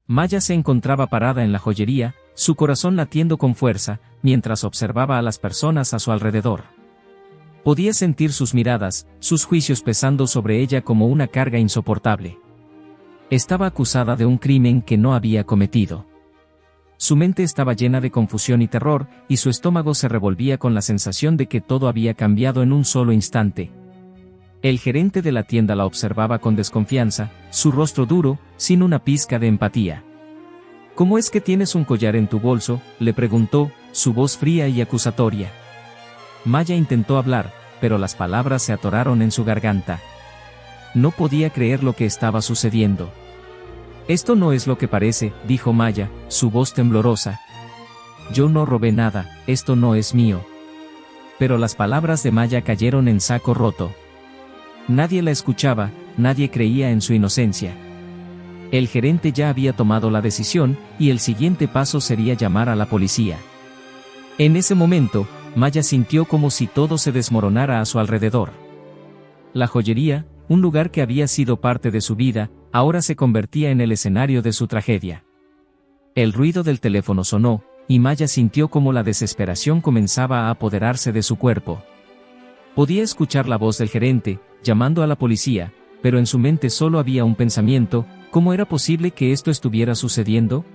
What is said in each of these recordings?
Maya se encontraba parada en la joyería, su corazón latiendo con fuerza, mientras observaba a las personas a su alrededor. Podía sentir sus miradas, sus juicios pesando sobre ella como una carga insoportable. Estaba acusada de un crimen que no había cometido. Su mente estaba llena de confusión y terror, y su estómago se revolvía con la sensación de que todo había cambiado en un solo instante. El gerente de la tienda la observaba con desconfianza, su rostro duro, sin una pizca de empatía. ¿Cómo es que tienes un collar en tu bolso?, le preguntó, su voz fría y acusatoria. Maya intentó hablar, pero las palabras se atoraron en su garganta. No podía creer lo que estaba sucediendo. Esto no es lo que parece, dijo Maya, su voz temblorosa. Yo no robé nada, esto no es mío. Pero las palabras de Maya cayeron en saco roto. Nadie la escuchaba, nadie creía en su inocencia. El gerente ya había tomado la decisión, y el siguiente paso sería llamar a la policía. En ese momento, Maya sintió como si todo se desmoronara a su alrededor. La joyería, un lugar que había sido parte de su vida, ahora se convertía en el escenario de su tragedia. El ruido del teléfono sonó, y Maya sintió como la desesperación comenzaba a apoderarse de su cuerpo. Podía escuchar la voz del gerente, llamando a la policía, pero en su mente solo había un pensamiento: ¿cómo era posible que esto estuviera sucediendo?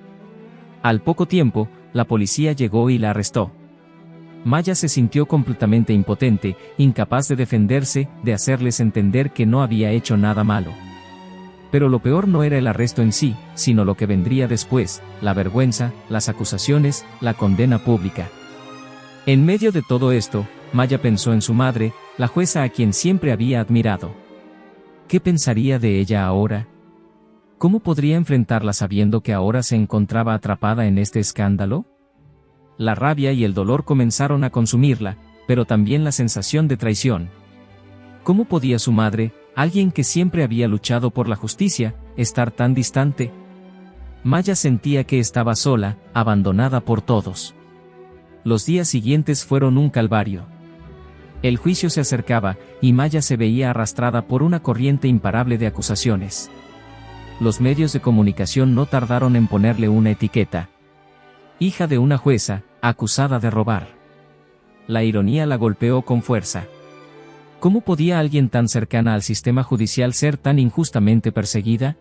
Al poco tiempo, la policía llegó y la arrestó. Maya se sintió completamente impotente, incapaz de defenderse, de hacerles entender que no había hecho nada malo. Pero lo peor no era el arresto en sí, sino lo que vendría después: la vergüenza, las acusaciones, la condena pública. En medio de todo esto, Maya pensó en su madre, la jueza a quien siempre había admirado. ¿Qué pensaría de ella ahora? ¿Cómo podría enfrentarla sabiendo que ahora se encontraba atrapada en este escándalo? La rabia y el dolor comenzaron a consumirla, pero también la sensación de traición. ¿Cómo podía su madre, alguien que siempre había luchado por la justicia, estar tan distante? Maya sentía que estaba sola, abandonada por todos. Los días siguientes fueron un calvario. El juicio se acercaba, y Maya se veía arrastrada por una corriente imparable de acusaciones. Los medios de comunicación no tardaron en ponerle una etiqueta: hija de una jueza, acusada de robar. La ironía la golpeó con fuerza. ¿Cómo podía alguien tan cercana al sistema judicial ser tan injustamente perseguida?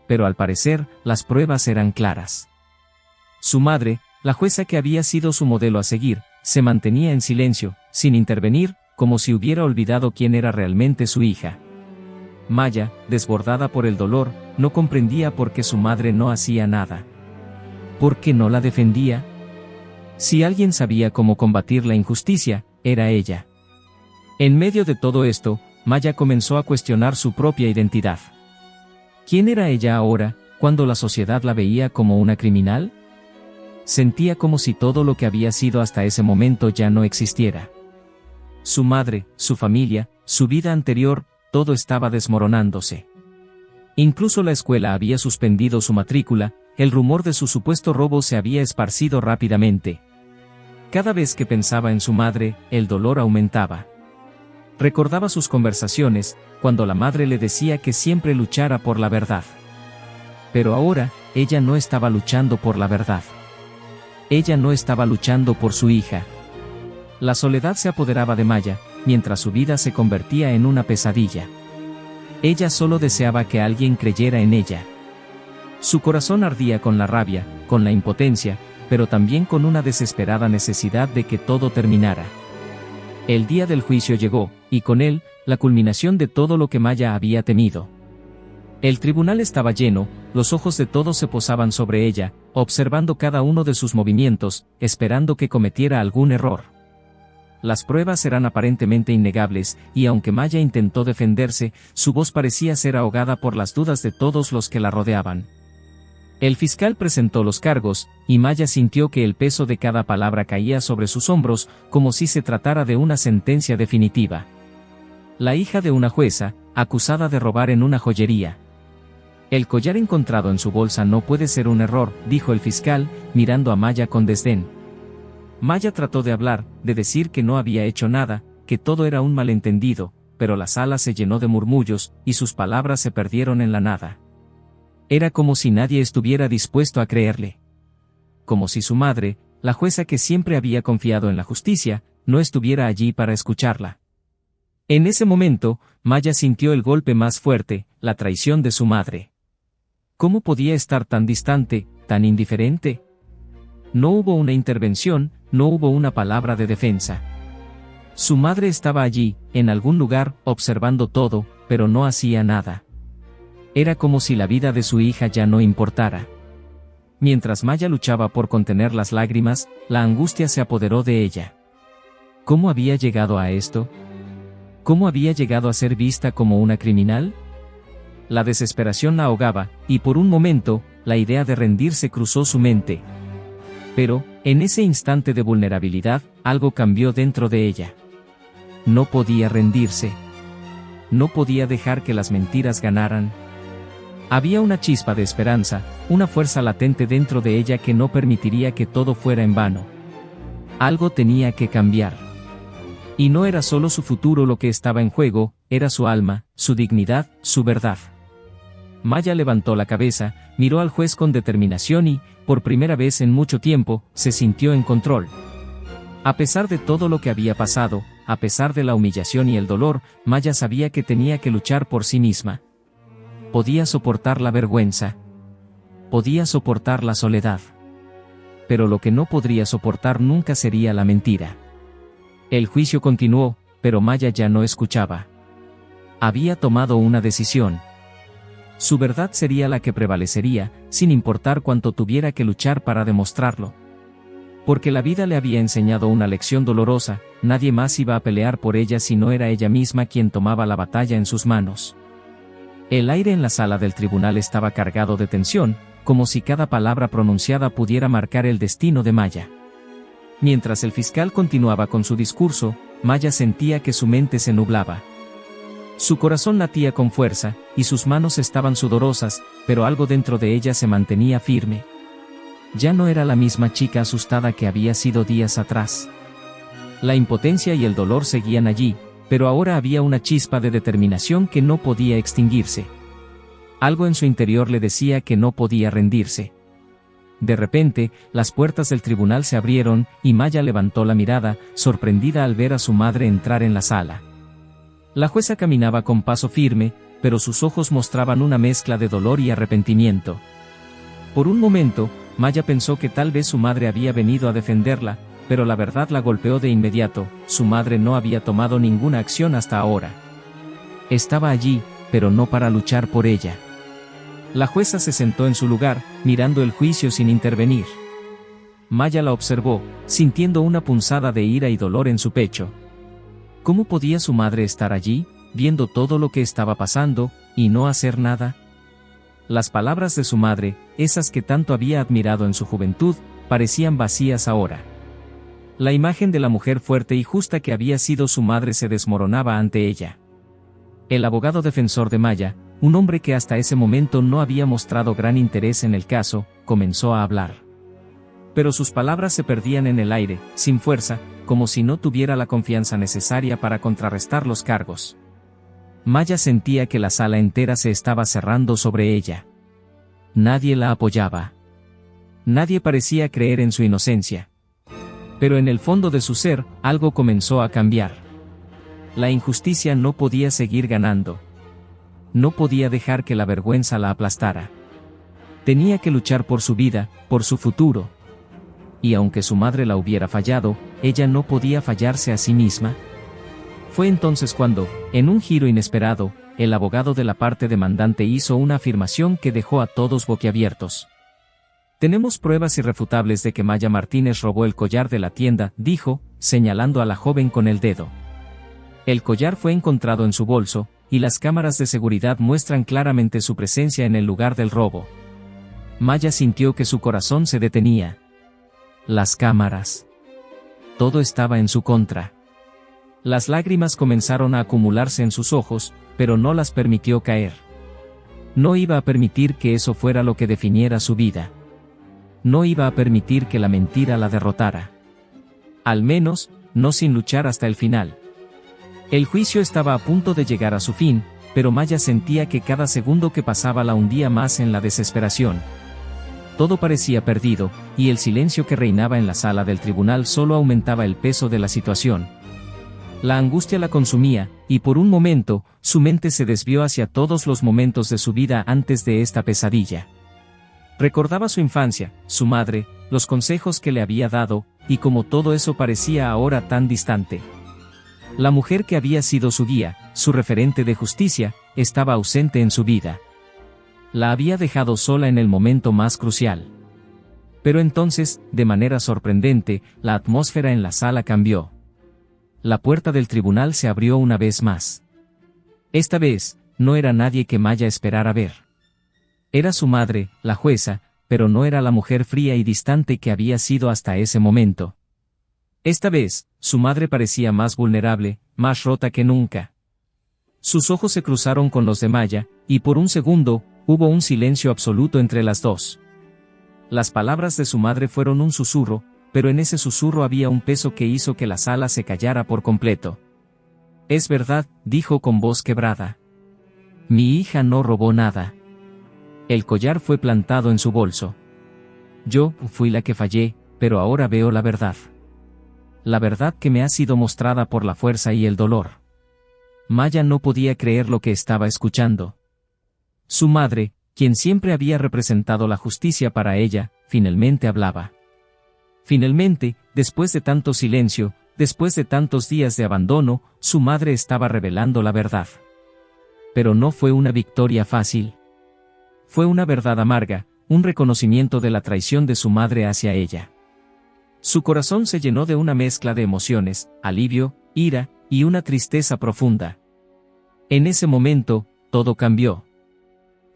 Pero al parecer, las pruebas eran claras. Su madre, la jueza que había sido su modelo a seguir, se mantenía en silencio, sin intervenir, como si hubiera olvidado quién era realmente su hija. Maya, desbordada por el dolor, no comprendía por qué su madre no hacía nada. ¿Por qué no la defendía? Si alguien sabía cómo combatir la injusticia, era ella. En medio de todo esto, Maya comenzó a cuestionar su propia identidad. ¿Quién era ella ahora, cuando la sociedad la veía como una criminal? Sentía como si todo lo que había sido hasta ese momento ya no existiera. Su madre, su familia, su vida anterior, todo estaba desmoronándose. Incluso la escuela había suspendido su matrícula, el rumor de su supuesto robo se había esparcido rápidamente. Cada vez que pensaba en su madre, el dolor aumentaba. Recordaba sus conversaciones, cuando la madre le decía que siempre luchara por la verdad. Pero ahora, ella no estaba luchando por la verdad. Ella no estaba luchando por su hija. La soledad se apoderaba de Maya, mientras su vida se convertía en una pesadilla. Ella solo deseaba que alguien creyera en ella. Su corazón ardía con la rabia, con la impotencia, pero también con una desesperada necesidad de que todo terminara. El día del juicio llegó, y con él, la culminación de todo lo que Maya había temido. El tribunal estaba lleno, los ojos de todos se posaban sobre ella, observando cada uno de sus movimientos, esperando que cometiera algún error. Las pruebas eran aparentemente innegables, y aunque Maya intentó defenderse, su voz parecía ser ahogada por las dudas de todos los que la rodeaban. El fiscal presentó los cargos, y Maya sintió que el peso de cada palabra caía sobre sus hombros, como si se tratara de una sentencia definitiva. La hija de una jueza, acusada de robar en una joyería. El collar encontrado en su bolsa no puede ser un error, dijo el fiscal, mirando a Maya con desdén. Maya trató de hablar, de decir que no había hecho nada, que todo era un malentendido, pero la sala se llenó de murmullos, y sus palabras se perdieron en la nada. Era como si nadie estuviera dispuesto a creerle. Como si su madre, la jueza que siempre había confiado en la justicia, no estuviera allí para escucharla. En ese momento, Maya sintió el golpe más fuerte, la traición de su madre. ¿Cómo podía estar tan distante, tan indiferente? No hubo una intervención, no hubo una palabra de defensa. Su madre estaba allí, en algún lugar, observando todo, pero no hacía nada. Era como si la vida de su hija ya no importara. Mientras Maya luchaba por contener las lágrimas, la angustia se apoderó de ella. ¿Cómo había llegado a esto? ¿Cómo había llegado a ser vista como una criminal? La desesperación la ahogaba, y por un momento, la idea de rendirse cruzó su mente. Pero, en ese instante de vulnerabilidad, algo cambió dentro de ella. No podía rendirse. No podía dejar que las mentiras ganaran. Había una chispa de esperanza, una fuerza latente dentro de ella que no permitiría que todo fuera en vano. Algo tenía que cambiar. Y no era solo su futuro lo que estaba en juego, era su alma, su dignidad, su verdad. Maya levantó la cabeza, miró al juez con determinación y, por primera vez en mucho tiempo, se sintió en control. A pesar de todo lo que había pasado, a pesar de la humillación y el dolor, Maya sabía que tenía que luchar por sí misma. Podía soportar la vergüenza. Podía soportar la soledad. Pero lo que no podría soportar nunca sería la mentira. El juicio continuó, pero Maya ya no escuchaba. Había tomado una decisión. Su verdad sería la que prevalecería, sin importar cuánto tuviera que luchar para demostrarlo. Porque la vida le había enseñado una lección dolorosa, nadie más iba a pelear por ella si no era ella misma quien tomaba la batalla en sus manos. El aire en la sala del tribunal estaba cargado de tensión, como si cada palabra pronunciada pudiera marcar el destino de Maya. Mientras el fiscal continuaba con su discurso, Maya sentía que su mente se nublaba. Su corazón latía con fuerza, y sus manos estaban sudorosas, pero algo dentro de ella se mantenía firme. Ya no era la misma chica asustada que había sido días atrás. La impotencia y el dolor seguían allí, pero ahora había una chispa de determinación que no podía extinguirse. Algo en su interior le decía que no podía rendirse. De repente, las puertas del tribunal se abrieron, y Maya levantó la mirada, sorprendida al ver a su madre entrar en la sala. La jueza caminaba con paso firme, pero sus ojos mostraban una mezcla de dolor y arrepentimiento. Por un momento, Maya pensó que tal vez su madre había venido a defenderla, pero la verdad la golpeó de inmediato, su madre no había tomado ninguna acción hasta ahora. Estaba allí, pero no para luchar por ella. La jueza se sentó en su lugar, mirando el juicio sin intervenir. Maya la observó, sintiendo una punzada de ira y dolor en su pecho. ¿Cómo podía su madre estar allí, viendo todo lo que estaba pasando, y no hacer nada? Las palabras de su madre, esas que tanto había admirado en su juventud, parecían vacías ahora. La imagen de la mujer fuerte y justa que había sido su madre se desmoronaba ante ella. El abogado defensor de Maya, un hombre que hasta ese momento no había mostrado gran interés en el caso, comenzó a hablar. Pero sus palabras se perdían en el aire, sin fuerza, como si no tuviera la confianza necesaria para contrarrestar los cargos. Maya sentía que la sala entera se estaba cerrando sobre ella. Nadie la apoyaba. Nadie parecía creer en su inocencia. Pero en el fondo de su ser, algo comenzó a cambiar. La injusticia no podía seguir ganando. No podía dejar que la vergüenza la aplastara. Tenía que luchar por su vida, por su futuro. Y aunque su madre la hubiera fallado, ella no podía fallarse a sí misma. Fue entonces cuando, en un giro inesperado, el abogado de la parte demandante hizo una afirmación que dejó a todos boquiabiertos. «Tenemos pruebas irrefutables de que Maya Martínez robó el collar de la tienda», dijo, señalando a la joven con el dedo. El collar fue encontrado en su bolso, y las cámaras de seguridad muestran claramente su presencia en el lugar del robo. Maya sintió que su corazón se detenía. Las cámaras. Todo estaba en su contra. Las lágrimas comenzaron a acumularse en sus ojos, pero no las permitió caer. No iba a permitir que eso fuera lo que definiera su vida. No iba a permitir que la mentira la derrotara. Al menos, no sin luchar hasta el final. El juicio estaba a punto de llegar a su fin, pero Maya sentía que cada segundo que pasaba la hundía más en la desesperación. Todo parecía perdido, y el silencio que reinaba en la sala del tribunal solo aumentaba el peso de la situación. La angustia la consumía, y por un momento, su mente se desvió hacia todos los momentos de su vida antes de esta pesadilla. Recordaba su infancia, su madre, los consejos que le había dado, y cómo todo eso parecía ahora tan distante. La mujer que había sido su guía, su referente de justicia, estaba ausente en su vida. La había dejado sola en el momento más crucial. Pero entonces, de manera sorprendente, la atmósfera en la sala cambió. La puerta del tribunal se abrió una vez más. Esta vez, no era nadie que Maya esperara ver. Era su madre, la jueza, pero no era la mujer fría y distante que había sido hasta ese momento. Esta vez, su madre parecía más vulnerable, más rota que nunca. Sus ojos se cruzaron con los de Maya, y por un segundo, hubo un silencio absoluto entre las dos. Las palabras de su madre fueron un susurro, pero en ese susurro había un peso que hizo que la sala se callara por completo. «Es verdad», dijo con voz quebrada. «Mi hija no robó nada. El collar fue plantado en su bolso. Yo fui la que fallé, pero ahora veo la verdad. La verdad que me ha sido mostrada por la fuerza y el dolor». Maya no podía creer lo que estaba escuchando. Su madre, quien siempre había representado la justicia para ella, finalmente hablaba. Finalmente, después de tanto silencio, después de tantos días de abandono, su madre estaba revelando la verdad. Pero no fue una victoria fácil. Fue una verdad amarga, un reconocimiento de la traición de su madre hacia ella. Su corazón se llenó de una mezcla de emociones, alivio, ira, y una tristeza profunda. En ese momento, todo cambió.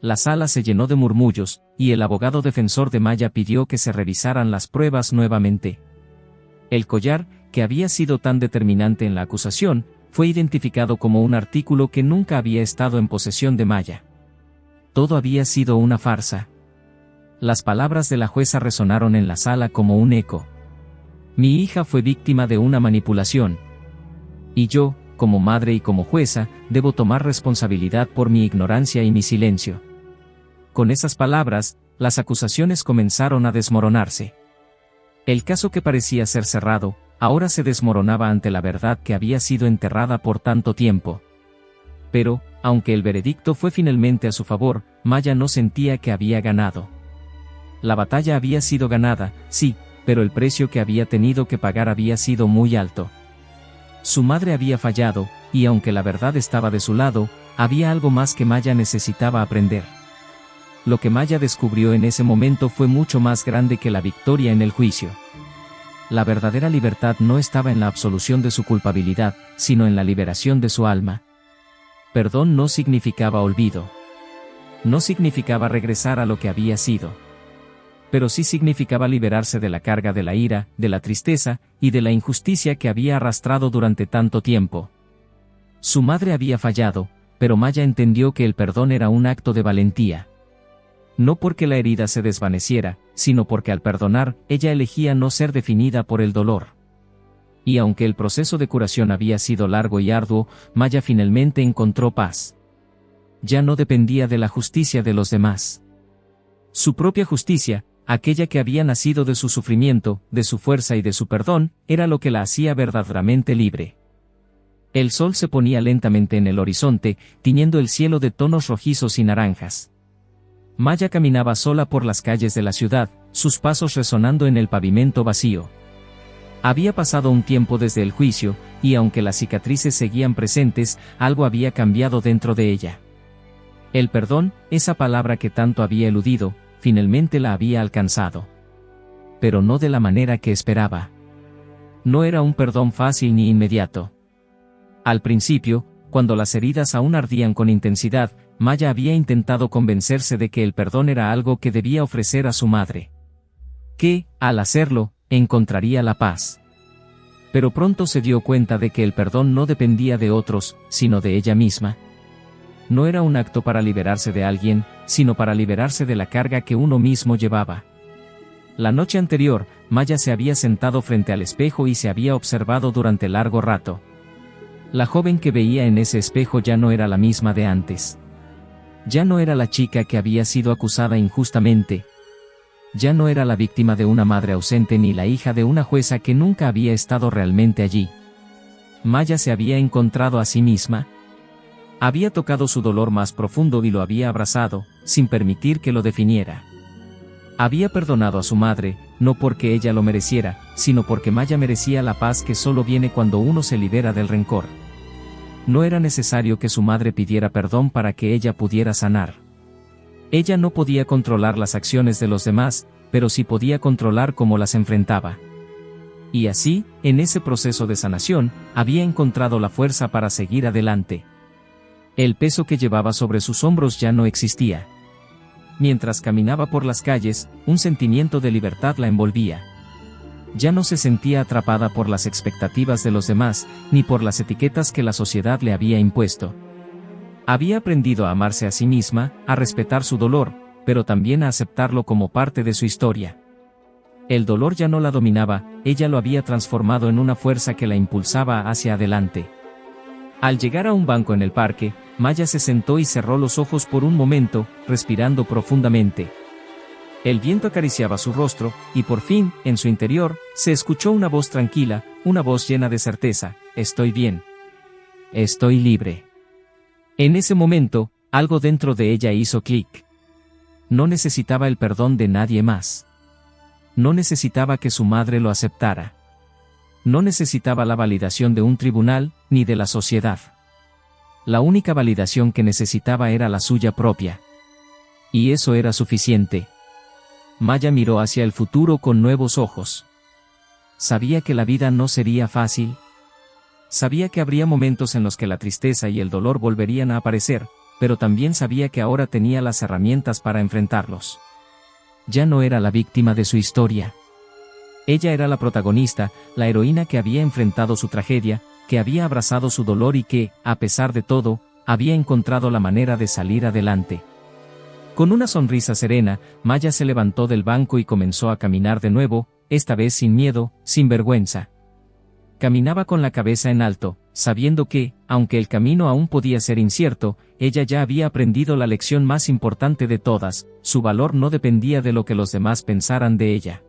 La sala se llenó de murmullos, y el abogado defensor de Maya pidió que se revisaran las pruebas nuevamente. El collar, que había sido tan determinante en la acusación, fue identificado como un artículo que nunca había estado en posesión de Maya. Todo había sido una farsa. Las palabras de la jueza resonaron en la sala como un eco. Mi hija fue víctima de una manipulación. Y yo, como madre y como jueza, debo tomar responsabilidad por mi ignorancia y mi silencio. Con esas palabras, las acusaciones comenzaron a desmoronarse. El caso que parecía ser cerrado, ahora se desmoronaba ante la verdad que había sido enterrada por tanto tiempo. Pero, aunque el veredicto fue finalmente a su favor, Maya no sentía que había ganado. La batalla había sido ganada, sí, pero el precio que había tenido que pagar había sido muy alto. Su madre había fallado, y aunque la verdad estaba de su lado, había algo más que Maya necesitaba aprender. Lo que Maya descubrió en ese momento fue mucho más grande que la victoria en el juicio. La verdadera libertad no estaba en la absolución de su culpabilidad, sino en la liberación de su alma. Perdón no significaba olvido. No significaba regresar a lo que había sido. Pero sí significaba liberarse de la carga de la ira, de la tristeza, y de la injusticia que había arrastrado durante tanto tiempo. Su madre había fallado, pero Maya entendió que el perdón era un acto de valentía. No porque la herida se desvaneciera, sino porque al perdonar, ella elegía no ser definida por el dolor. Y aunque el proceso de curación había sido largo y arduo, Maya finalmente encontró paz. Ya no dependía de la justicia de los demás. Su propia justicia, aquella que había nacido de su sufrimiento, de su fuerza y de su perdón, era lo que la hacía verdaderamente libre. El sol se ponía lentamente en el horizonte, tiñendo el cielo de tonos rojizos y naranjas. Maya caminaba sola por las calles de la ciudad, sus pasos resonando en el pavimento vacío. Había pasado un tiempo desde el juicio, y aunque las cicatrices seguían presentes, algo había cambiado dentro de ella. El perdón, esa palabra que tanto había eludido, finalmente la había alcanzado. Pero no de la manera que esperaba. No era un perdón fácil ni inmediato. Al principio, cuando las heridas aún ardían con intensidad, Maya había intentado convencerse de que el perdón era algo que debía ofrecer a su madre. Que, al hacerlo, encontraría la paz. Pero pronto se dio cuenta de que el perdón no dependía de otros, sino de ella misma. No era un acto para liberarse de alguien, sino para liberarse de la carga que uno mismo llevaba. La noche anterior, Maya se había sentado frente al espejo y se había observado durante largo rato. La joven que veía en ese espejo ya no era la misma de antes. Ya no era la chica que había sido acusada injustamente. Ya no era la víctima de una madre ausente ni la hija de una jueza que nunca había estado realmente allí. Maya se había encontrado a sí misma. Había tocado su dolor más profundo y lo había abrazado, sin permitir que lo definiera. Había perdonado a su madre, no porque ella lo mereciera, sino porque Maya merecía la paz que solo viene cuando uno se libera del rencor. No era necesario que su madre pidiera perdón para que ella pudiera sanar. Ella no podía controlar las acciones de los demás, pero sí podía controlar cómo las enfrentaba. Y así, en ese proceso de sanación, había encontrado la fuerza para seguir adelante. El peso que llevaba sobre sus hombros ya no existía. Mientras caminaba por las calles, un sentimiento de libertad la envolvía. Ya no se sentía atrapada por las expectativas de los demás, ni por las etiquetas que la sociedad le había impuesto. Había aprendido a amarse a sí misma, a respetar su dolor, pero también a aceptarlo como parte de su historia. El dolor ya no la dominaba, ella lo había transformado en una fuerza que la impulsaba hacia adelante. Al llegar a un banco en el parque, Maya se sentó y cerró los ojos por un momento, respirando profundamente. El viento acariciaba su rostro, y por fin, en su interior, se escuchó una voz tranquila, una voz llena de certeza: estoy bien. Estoy libre. En ese momento, algo dentro de ella hizo clic. No necesitaba el perdón de nadie más. No necesitaba que su madre lo aceptara. No necesitaba la validación de un tribunal, ni de la sociedad. La única validación que necesitaba era la suya propia. Y eso era suficiente. Maya miró hacia el futuro con nuevos ojos. Sabía que la vida no sería fácil. Sabía que habría momentos en los que la tristeza y el dolor volverían a aparecer, pero también sabía que ahora tenía las herramientas para enfrentarlos. Ya no era la víctima de su historia. Ella era la protagonista, la heroína que había enfrentado su tragedia, que había abrazado su dolor y que, a pesar de todo, había encontrado la manera de salir adelante. Con una sonrisa serena, Maya se levantó del banco y comenzó a caminar de nuevo, esta vez sin miedo, sin vergüenza. Caminaba con la cabeza en alto, sabiendo que, aunque el camino aún podía ser incierto, ella ya había aprendido la lección más importante de todas: su valor no dependía de lo que los demás pensaran de ella.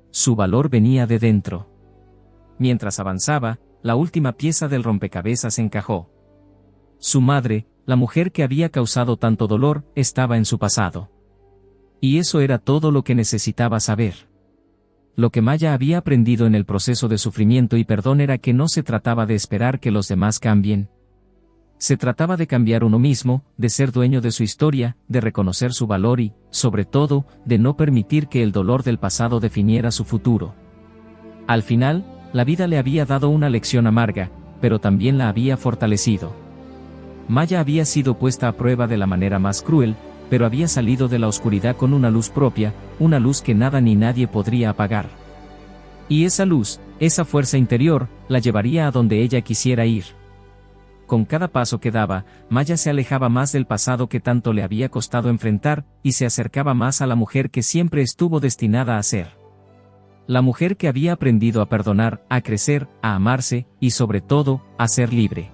Su valor venía de dentro. Mientras avanzaba, la última pieza del rompecabezas encajó. Su madre, la mujer que había causado tanto dolor, estaba en su pasado. Y eso era todo lo que necesitaba saber. Lo que Maya había aprendido en el proceso de sufrimiento y perdón era que no se trataba de esperar que los demás cambien. Se trataba de cambiar uno mismo, de ser dueño de su historia, de reconocer su valor y, sobre todo, de no permitir que el dolor del pasado definiera su futuro. Al final, la vida le había dado una lección amarga, pero también la había fortalecido. Maya había sido puesta a prueba de la manera más cruel, pero había salido de la oscuridad con una luz propia, una luz que nada ni nadie podría apagar. Y esa luz, esa fuerza interior, la llevaría a donde ella quisiera ir. Con cada paso que daba, Maya se alejaba más del pasado que tanto le había costado enfrentar, y se acercaba más a la mujer que siempre estuvo destinada a ser. La mujer que había aprendido a perdonar, a crecer, a amarse, y sobre todo, a ser libre.